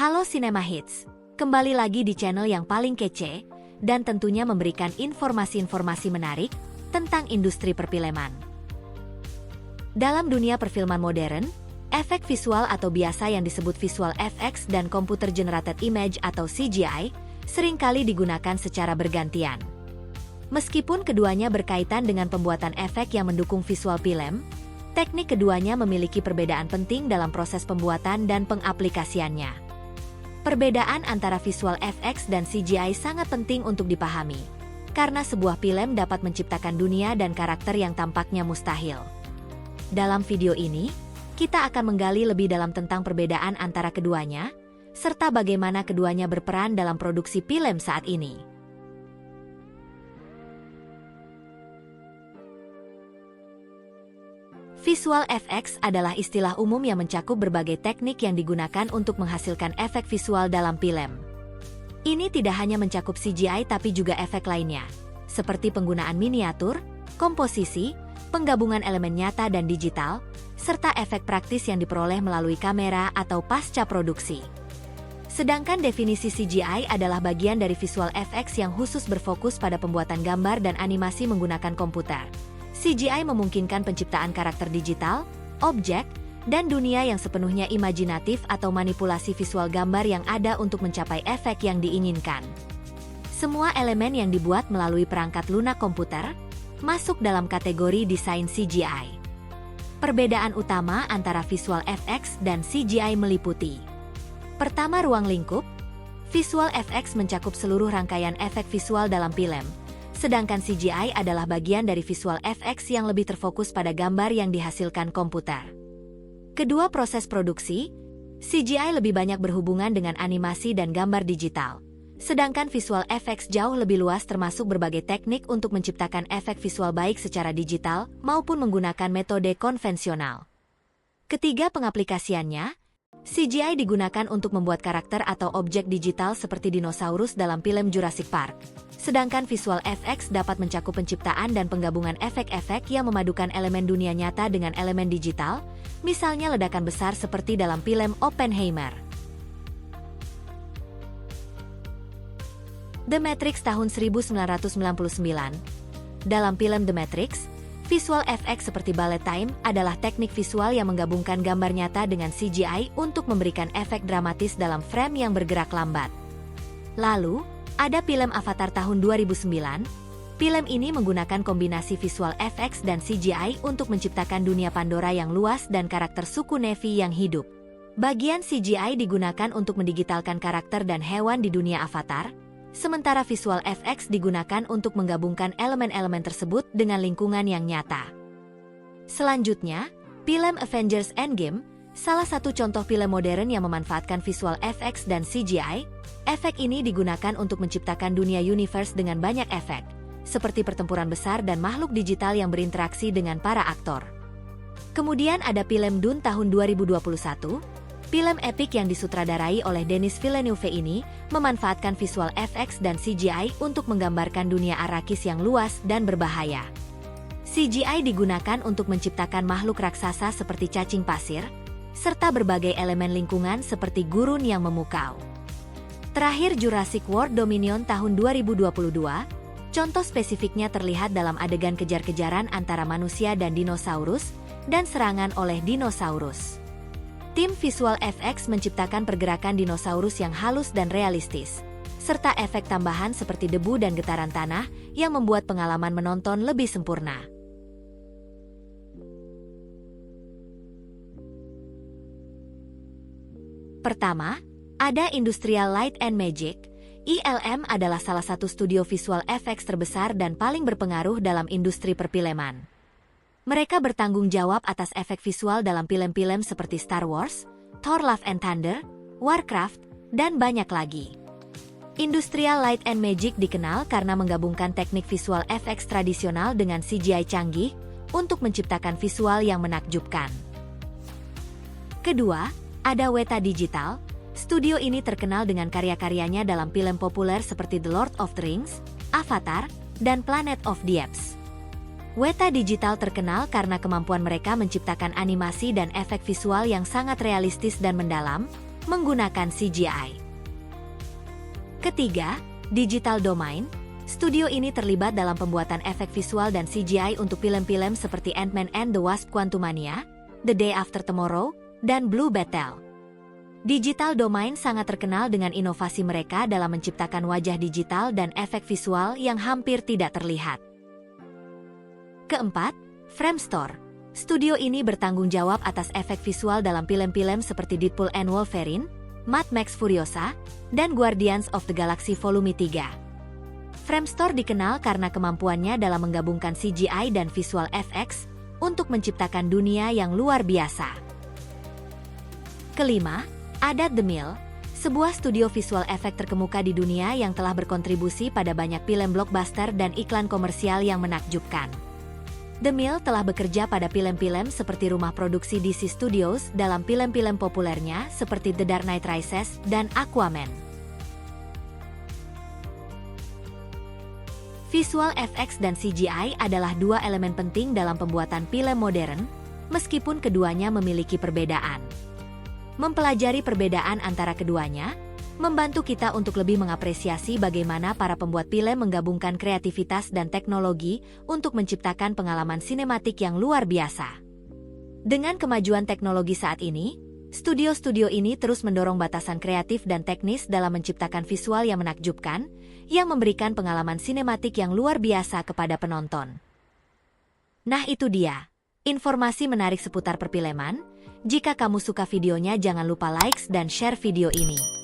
Halo Cinema Hits, kembali lagi di channel yang paling kece, dan tentunya memberikan informasi-informasi menarik tentang industri perfilman. Dalam dunia perfilman modern, efek visual atau biasa yang disebut visual effects dan computer generated image atau CGI, seringkali digunakan secara bergantian. Meskipun keduanya berkaitan dengan pembuatan efek yang mendukung visual film, teknik keduanya memiliki perbedaan penting dalam proses pembuatan dan pengaplikasiannya. Perbedaan antara visual effects dan CGI sangat penting untuk dipahami, karena sebuah film dapat menciptakan dunia dan karakter yang tampaknya mustahil. Dalam video ini, kita akan menggali lebih dalam tentang perbedaan antara keduanya, serta bagaimana keduanya berperan dalam produksi film saat ini. Visual effects adalah istilah umum yang mencakup berbagai teknik yang digunakan untuk menghasilkan efek visual dalam film. Ini tidak hanya mencakup CGI tapi juga efek lainnya, seperti penggunaan miniatur, komposisi, penggabungan elemen nyata dan digital, serta efek praktis yang diperoleh melalui kamera atau pasca produksi. Sedangkan definisi CGI adalah bagian dari visual effects yang khusus berfokus pada pembuatan gambar dan animasi menggunakan komputer. CGI memungkinkan penciptaan karakter digital, objek, dan dunia yang sepenuhnya imajinatif atau manipulasi visual gambar yang ada untuk mencapai efek yang diinginkan. Semua elemen yang dibuat melalui perangkat lunak komputer masuk dalam kategori desain CGI. Perbedaan utama antara visual effects dan CGI meliputi: pertama, ruang lingkup. Visual effects mencakup seluruh rangkaian efek visual dalam film, sedangkan CGI adalah bagian dari visual effects yang lebih terfokus pada gambar yang dihasilkan komputer. Kedua, proses produksi. CGI lebih banyak berhubungan dengan animasi dan gambar digital, sedangkan visual effects jauh lebih luas termasuk berbagai teknik untuk menciptakan efek visual baik secara digital maupun menggunakan metode konvensional. Ketiga, pengaplikasiannya. CGI digunakan untuk membuat karakter atau objek digital seperti dinosaurus dalam film Jurassic Park. Sedangkan visual effects dapat mencakup penciptaan dan penggabungan efek-efek yang memadukan elemen dunia nyata dengan elemen digital, misalnya ledakan besar seperti dalam film Oppenheimer. The Matrix tahun 1999. Dalam film The Matrix, visual effects seperti bullet time adalah teknik visual yang menggabungkan gambar nyata dengan CGI untuk memberikan efek dramatis dalam frame yang bergerak lambat. Lalu, ada film Avatar tahun 2009. Film ini menggunakan kombinasi visual effects dan CGI untuk menciptakan dunia Pandora yang luas dan karakter suku Na'vi yang hidup. Bagian CGI digunakan untuk mendigitalkan karakter dan hewan di dunia Avatar, sementara visual effects digunakan untuk menggabungkan elemen-elemen tersebut dengan lingkungan yang nyata. Selanjutnya, film Avengers Endgame, salah satu contoh film modern yang memanfaatkan visual effects dan CGI. Efek ini digunakan untuk menciptakan dunia universe dengan banyak efek, seperti pertempuran besar dan makhluk digital yang berinteraksi dengan para aktor. Kemudian ada film Dune tahun 2021. Film epik yang disutradarai oleh Denis Villeneuve ini memanfaatkan visual effects dan CGI untuk menggambarkan dunia Arrakis yang luas dan berbahaya. CGI digunakan untuk menciptakan makhluk raksasa seperti cacing pasir, serta berbagai elemen lingkungan seperti gurun yang memukau. Terakhir, Jurassic World Dominion tahun 2022, contoh spesifiknya terlihat dalam adegan kejar-kejaran antara manusia dan dinosaurus, dan serangan oleh dinosaurus. Tim visual effects menciptakan pergerakan dinosaurus yang halus dan realistis, serta efek tambahan seperti debu dan getaran tanah yang membuat pengalaman menonton lebih sempurna. Pertama, ada Industrial Light and Magic. ILM adalah salah satu studio visual effects terbesar dan paling berpengaruh dalam industri perfilman. Mereka bertanggung jawab atas efek visual dalam film-film seperti Star Wars, Thor Love and Thunder, Warcraft, dan banyak lagi. Industrial Light and Magic dikenal karena menggabungkan teknik visual effects tradisional dengan CGI canggih untuk menciptakan visual yang menakjubkan. Kedua, ada Weta Digital. Studio ini terkenal dengan karya-karyanya dalam film populer seperti The Lord of the Rings, Avatar, dan Planet of the Apes. Weta Digital terkenal karena kemampuan mereka menciptakan animasi dan efek visual yang sangat realistis dan mendalam, menggunakan CGI. Ketiga, Digital Domain. Studio ini terlibat dalam pembuatan efek visual dan CGI untuk film-film seperti Ant-Man and the Wasp: Quantumania, The Day After Tomorrow, dan Blue Beetle. Digital Domain sangat terkenal dengan inovasi mereka dalam menciptakan wajah digital dan efek visual yang hampir tidak terlihat. Keempat, Framestore. Studio ini bertanggung jawab atas efek visual dalam film-film seperti Deadpool and Wolverine, Mad Max Furiosa, dan Guardians of the Galaxy Volume 3. Framestore dikenal karena kemampuannya dalam menggabungkan CGI dan visual FX untuk menciptakan dunia yang luar biasa. Kelima, ada The Mill, sebuah studio visual efek terkemuka di dunia yang telah berkontribusi pada banyak film blockbuster dan iklan komersial yang menakjubkan. The Mill telah bekerja pada film-film seperti rumah produksi DC Studios dalam film-film populernya seperti The Dark Knight Rises dan Aquaman. Visual FX dan CGI adalah dua elemen penting dalam pembuatan film modern, meskipun keduanya memiliki perbedaan. Mempelajari perbedaan antara keduanya, membantu kita untuk lebih mengapresiasi bagaimana para pembuat film menggabungkan kreativitas dan teknologi untuk menciptakan pengalaman sinematik yang luar biasa. Dengan kemajuan teknologi saat ini, studio-studio ini terus mendorong batasan kreatif dan teknis dalam menciptakan visual yang menakjubkan, yang memberikan pengalaman sinematik yang luar biasa kepada penonton. Nah itu dia, informasi menarik seputar perfilman. Jika kamu suka videonya jangan lupa like dan share video ini.